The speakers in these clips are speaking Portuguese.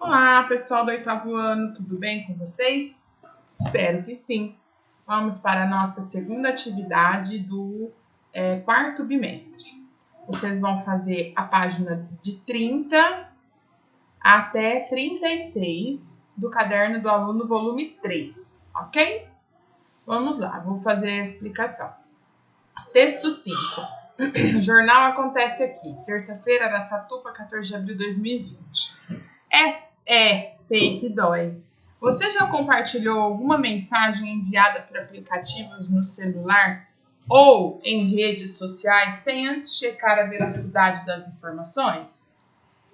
Olá, pessoal do oitavo ano, tudo bem com vocês? Espero que sim. Vamos para a nossa segunda atividade do quarto bimestre. Vocês vão fazer a página de 30 até 36 do caderno do aluno, volume 3, ok? Vamos lá, vou fazer a explicação. Texto 5. O jornal acontece aqui, terça-feira, Araçatuba, 14 de abril de 2020. Fake dói. Você já compartilhou alguma mensagem enviada por aplicativos no celular ou em redes sociais sem antes checar a veracidade das informações?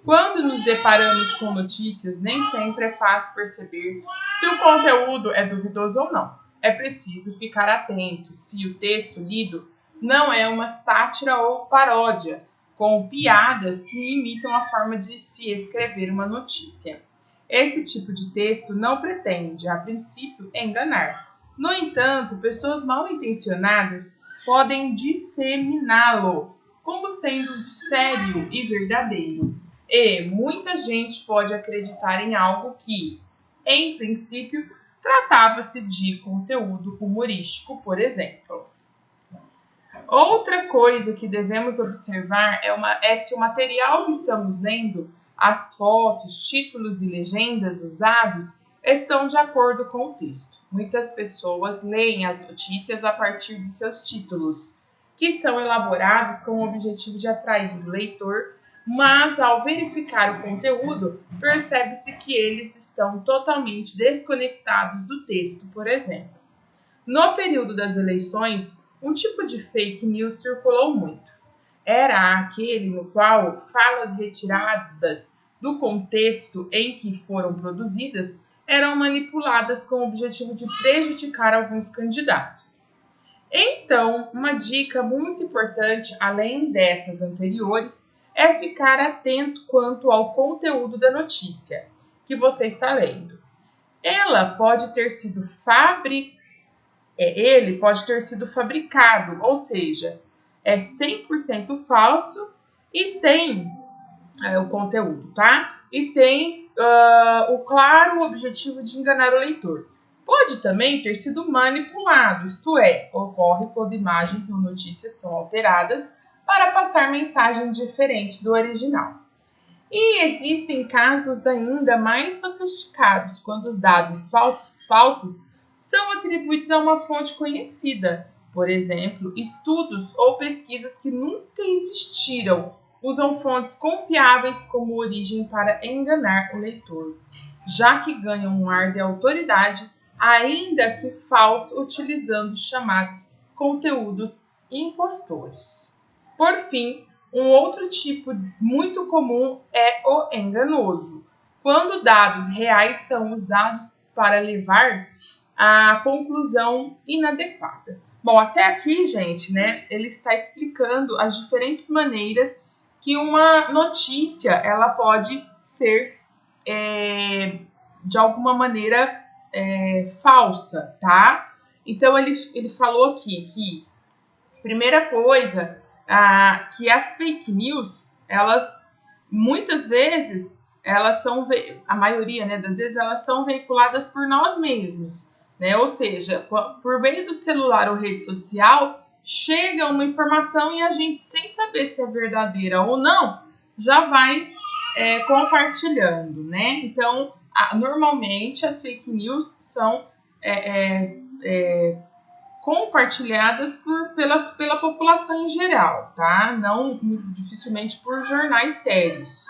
Quando nos deparamos com notícias, nem sempre é fácil perceber se o conteúdo é duvidoso ou não. É preciso ficar atento se o texto lido não é uma sátira ou paródia, com piadas que imitam a forma de se escrever uma notícia. Esse tipo de texto não pretende, a princípio, enganar. No entanto, pessoas mal intencionadas podem disseminá-lo como sendo sério e verdadeiro. E muita gente pode acreditar em algo que, em princípio, tratava-se de conteúdo humorístico, por exemplo. Outra coisa que devemos observar é se o material que estamos lendo, as fotos, títulos e legendas usados, estão de acordo com o texto. Muitas pessoas leem as notícias a partir de seus títulos, que são elaborados com o objetivo de atrair o leitor, mas ao verificar o conteúdo, percebe-se que eles estão totalmente desconectados do texto, por exemplo. No período das eleições, um tipo de fake news circulou muito. Era aquele no qual falas retiradas do contexto em que foram produzidas eram manipuladas com o objetivo de prejudicar alguns candidatos. Então, uma dica muito importante, além dessas anteriores, é ficar atento quanto ao conteúdo da notícia que você está lendo. Ela pode ter sido ele pode ter sido fabricado, ou seja, é 100% falso e tem o conteúdo, tá? E tem o claro objetivo de enganar o leitor. Pode também ter sido manipulado, isto é, ocorre quando imagens ou notícias são alteradas para passar mensagem diferente do original. E existem casos ainda mais sofisticados, quando os dados falsos são atribuídos a uma fonte conhecida. Por exemplo, estudos ou pesquisas que nunca existiram usam fontes confiáveis como origem para enganar o leitor, já que ganham um ar de autoridade, ainda que falso, utilizando chamados conteúdos impostores. Por fim, um outro tipo muito comum é o enganoso, quando dados reais são usados para levar a conclusão inadequada. Bom, até aqui, gente, né, ele está explicando as diferentes maneiras que uma notícia ela pode ser, de alguma maneira, falsa, tá? Então, ele falou aqui que, primeira coisa, que as fake news, elas, muitas vezes, elas são, a maioria, né, das vezes, elas são veiculadas por nós mesmos. Né? Ou seja, por meio do celular ou rede social, chega uma informação e a gente, sem saber se é verdadeira ou não, já vai compartilhando, né? Então, normalmente as fake news são compartilhadas pela população em geral, tá? Não dificilmente por jornais sérios.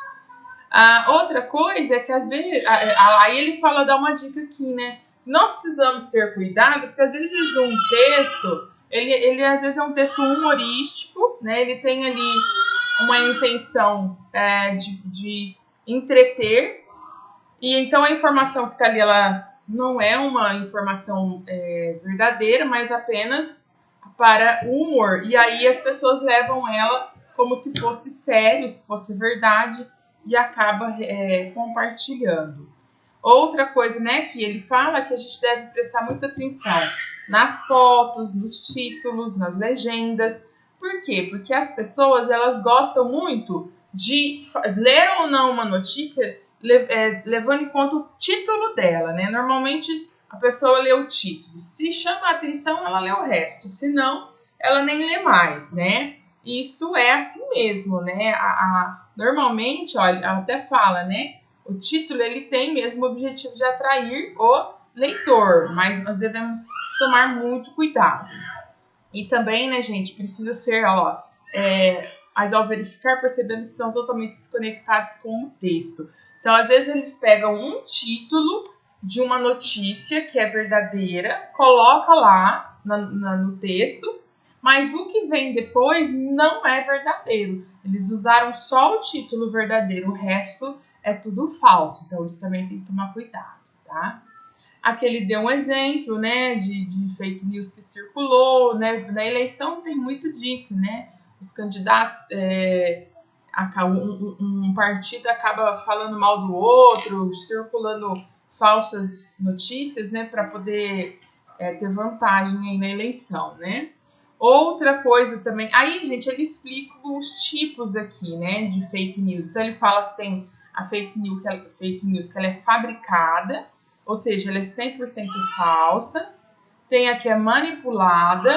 Outra coisa é que às vezes, aí ele fala, dá uma dica aqui, né? Nós precisamos ter cuidado, porque às vezes um texto, ele às vezes é um texto humorístico, né? Ele tem ali uma intenção de entreter, e então a informação que está ali, ela não é uma informação verdadeira, mas apenas para o humor. E aí as pessoas levam ela como se fosse sério, se fosse verdade, e acaba compartilhando. Outra coisa, né, que ele fala que a gente deve prestar muita atenção nas fotos, nos títulos, nas legendas. Por quê? Porque as pessoas, elas gostam muito de ler ou não uma notícia levando em conta o título dela, né? Normalmente a pessoa lê o título. Se chama a atenção, ela lê o resto. Se não, ela nem lê mais, né? Isso é assim mesmo, né? Normalmente, olha, ela até fala, né? O título, ele tem mesmo o objetivo de atrair o leitor, mas nós devemos tomar muito cuidado. E também, né, gente, precisa ser, mas ao verificar, percebemos que são totalmente desconectados com o texto. Então, às vezes, eles pegam um título de uma notícia que é verdadeira, coloca lá no texto, mas o que vem depois não é verdadeiro. Eles usaram só o título verdadeiro, o resto é tudo falso. Então, isso também tem que tomar cuidado, tá? Aqui ele deu um exemplo, né, de fake news que circulou, né? Na eleição tem muito disso, né? Os candidatos, um partido acaba falando mal do outro, circulando falsas notícias, né, para poder ter vantagem aí na eleição, né? Outra coisa também, aí, gente, ele explica os tipos aqui, né, de fake news. Então, ele fala que tem a fake news que ela é fabricada, ou seja, ela é 100% falsa. Tem a que é manipulada,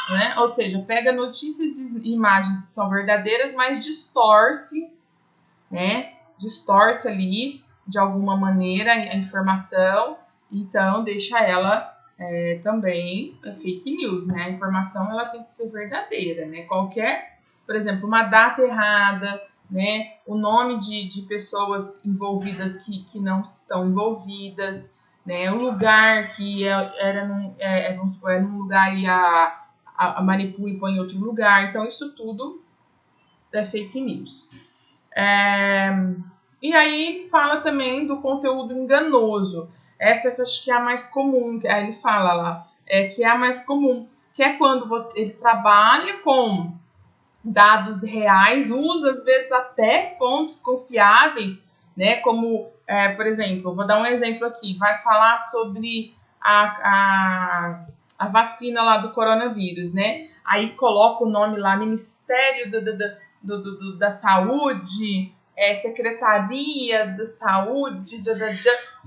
né, ou seja, pega notícias e imagens que são verdadeiras, mas distorce, né, distorce ali, de alguma maneira, a informação, então deixa ela também fake news, né? A informação ela tem que ser verdadeira, né? Por exemplo, uma data errada, né? O nome de pessoas envolvidas que não estão envolvidas, né? O lugar que vamos supor, era num lugar e a manipula e põe em outro lugar. Então, isso tudo é fake news. E aí ele fala também do conteúdo enganoso. Essa que eu acho que é a mais comum. Aí ele fala lá, que é a mais comum, que é quando ele trabalha com dados reais, usa às vezes até fontes confiáveis, né? Como, por exemplo, vou dar um exemplo aqui, vai falar sobre a vacina lá do coronavírus, né? Aí coloca o nome lá, Ministério da Saúde, Secretaria da Saúde,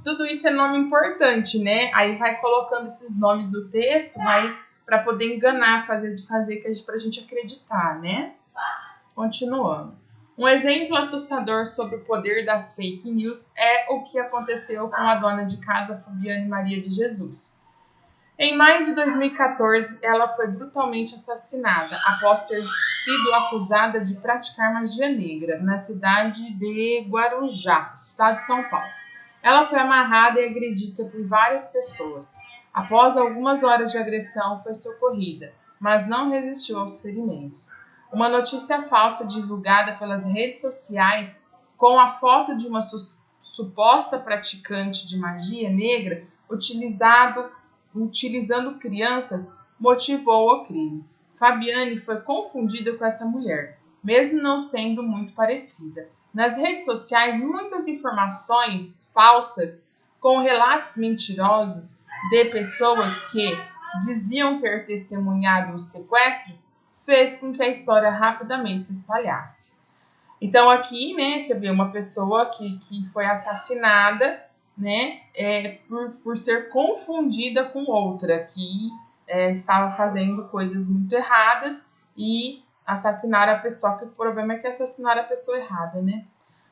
tudo isso é nome importante, né? Aí vai colocando esses nomes no texto, para poder enganar, fazer para a gente acreditar, né? Continuando. Um exemplo assustador sobre o poder das fake news é o que aconteceu com a dona de casa Fabiane Maria de Jesus. Em maio de 2014, ela foi brutalmente assassinada após ter sido acusada de praticar magia negra na cidade de Guarujá, estado de São Paulo. Ela foi amarrada e agredida por várias pessoas. Após algumas horas de agressão, foi socorrida, mas não resistiu aos ferimentos. Uma notícia falsa divulgada pelas redes sociais com a foto de uma suposta praticante de magia negra utilizando crianças motivou o crime. Fabiane foi confundida com essa mulher, mesmo não sendo muito parecida. Nas redes sociais, muitas informações falsas com relatos mentirosos de pessoas que diziam ter testemunhado os sequestros fez com que a história rapidamente se espalhasse. Então aqui, né, você vê uma pessoa que foi assassinada, né, por ser confundida com outra que estava fazendo coisas muito erradas e assassinar a pessoa, que o problema é que assassinaram a pessoa errada, né?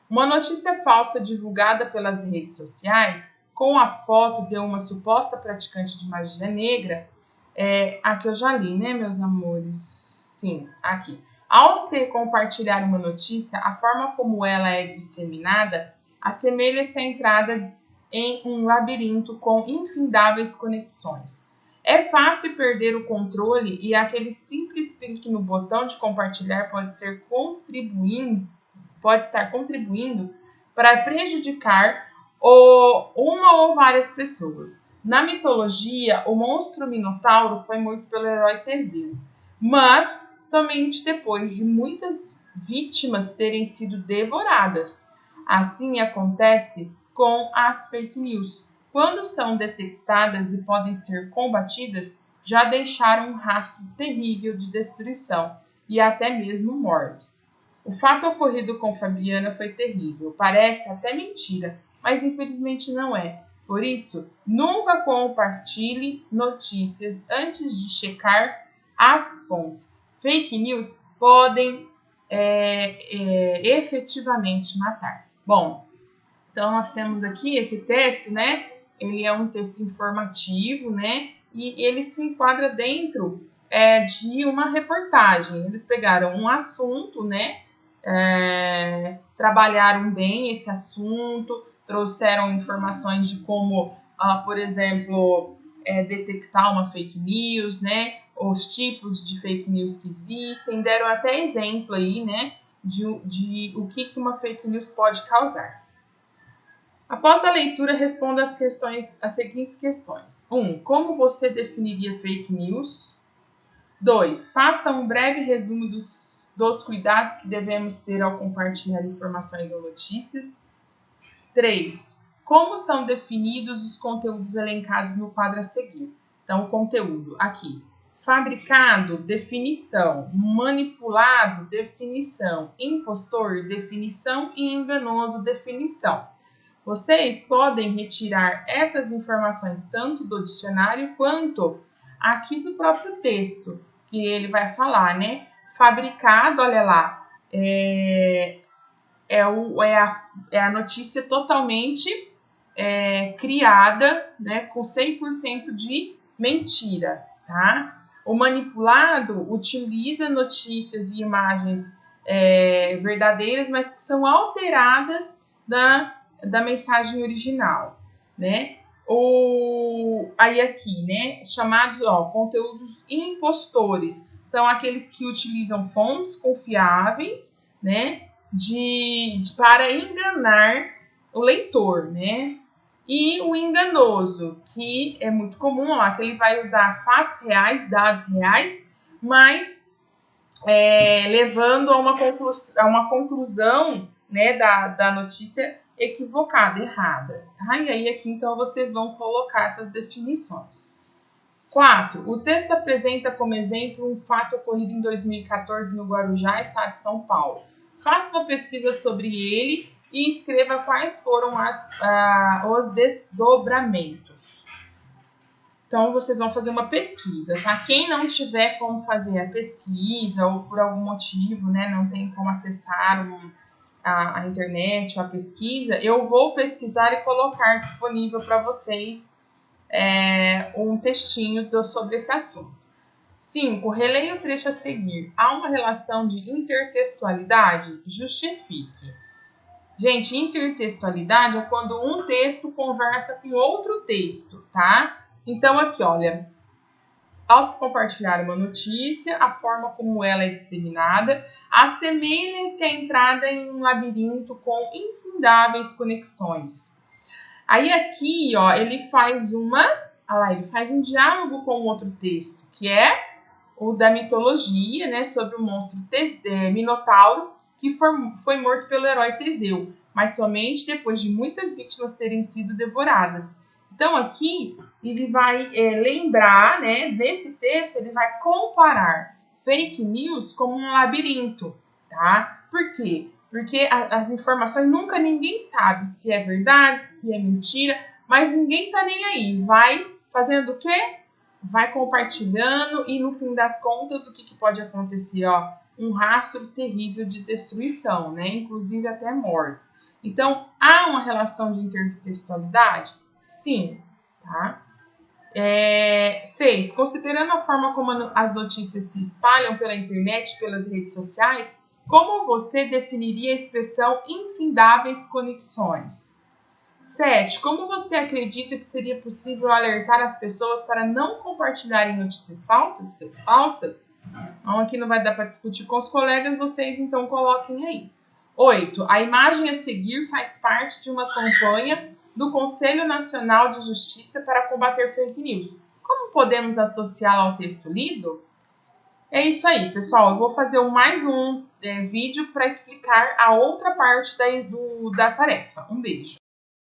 Uma notícia falsa divulgada pelas redes sociais com a foto de uma suposta praticante de magia negra, aqui eu já li, né, meus amores? Sim, aqui. Ao se compartilhar uma notícia, a forma como ela é disseminada assemelha-se à entrada em um labirinto com infindáveis conexões. É fácil perder o controle e aquele simples clique no botão de compartilhar pode estar contribuindo para prejudicar uma ou várias pessoas. Na mitologia, o monstro Minotauro foi morto pelo herói Teseu, mas somente depois de muitas vítimas terem sido devoradas. Assim acontece com as fake news. Quando são detectadas e podem ser combatidas, já deixaram um rastro terrível de destruição e até mesmo mortes. O fato ocorrido com Fabiana foi terrível. Parece até mentira, mas infelizmente não é. Por isso, nunca compartilhe notícias antes de checar as fontes. Fake news podem efetivamente matar. Bom, então nós temos aqui esse texto, né? Ele é um texto informativo, né? E ele se enquadra dentro de uma reportagem. Eles pegaram um assunto, né? Trabalharam bem esse assunto, trouxeram informações de como, por exemplo, detectar uma fake news, né? Os tipos de fake news que existem, deram até exemplo aí, né? De o que uma fake news pode causar. Após a leitura, responda as seguintes questões. 1. Como você definiria fake news? 2. Faça um breve resumo dos cuidados que devemos ter ao compartilhar informações ou notícias. 3. Como são definidos os conteúdos elencados no quadro a seguir? Então, o conteúdo aqui. Fabricado, definição. Manipulado, definição. Impostor, definição. E enganoso, definição. Vocês podem retirar essas informações tanto do dicionário quanto aqui do próprio texto, que ele vai falar, né? Fabricado, olha lá, é a notícia totalmente criada, né? Com 100% de mentira, tá? O manipulado utiliza notícias e imagens verdadeiras, mas que são alteradas da mensagem original, né? Aí aqui, né? Chamados, conteúdos impostores. São aqueles que utilizam fontes confiáveis, né? Para enganar o leitor, né? E o enganoso, que é muito comum, ó, que ele vai usar fatos reais, dados reais, mas levando a uma conclusão, né, da notícia equivocada, errada. Tá? E aí aqui, então, vocês vão colocar essas definições. 4. O texto apresenta como exemplo um fato ocorrido em 2014 no Guarujá, estado de São Paulo. Faça uma pesquisa sobre ele e escreva quais foram os desdobramentos. Então, vocês vão fazer uma pesquisa, tá? Quem não tiver como fazer a pesquisa ou por algum motivo, né, não tem como acessar a internet ou a pesquisa, eu vou pesquisar e colocar disponível para vocês um textinho sobre esse assunto. 5. Releia o trecho a seguir. Há uma relação de intertextualidade? Justifique. Gente, intertextualidade é quando um texto conversa com outro texto, tá? Então, aqui, olha, ao se compartilhar uma notícia, a forma como ela é disseminada assemelha-se à entrada em um labirinto com infindáveis conexões. Aí aqui, ó, ele faz um diálogo com outro texto, que é o da mitologia, né, sobre o monstro Minotauro, que foi morto pelo herói Teseu, mas somente depois de muitas vítimas terem sido devoradas. Então, aqui, ele vai lembrar, né, desse texto, ele vai comparar fake news como um labirinto, tá? Por quê? Porque as informações ninguém sabe se é verdade, se é mentira, mas ninguém tá nem aí. Vai fazendo o quê? Vai compartilhando e, no fim das contas, o que pode acontecer? Ó, um rastro terrível de destruição, né? Inclusive até mortes. Então, há uma relação de intertextualidade? Sim, tá? 6. Considerando a forma como as notícias se espalham pela internet e pelas redes sociais, como você definiria a expressão infindáveis conexões? 7. Como você acredita que seria possível alertar as pessoas para não compartilharem notícias falsas? Então, aqui não vai dar para discutir com os colegas, vocês então coloquem aí. 8. A imagem a seguir faz parte de uma campanha do Conselho Nacional de Justiça para combater fake news. Como podemos associá-la ao texto lido? É isso aí, pessoal. Eu vou fazer mais um vídeo para explicar a outra parte da tarefa. Um beijo.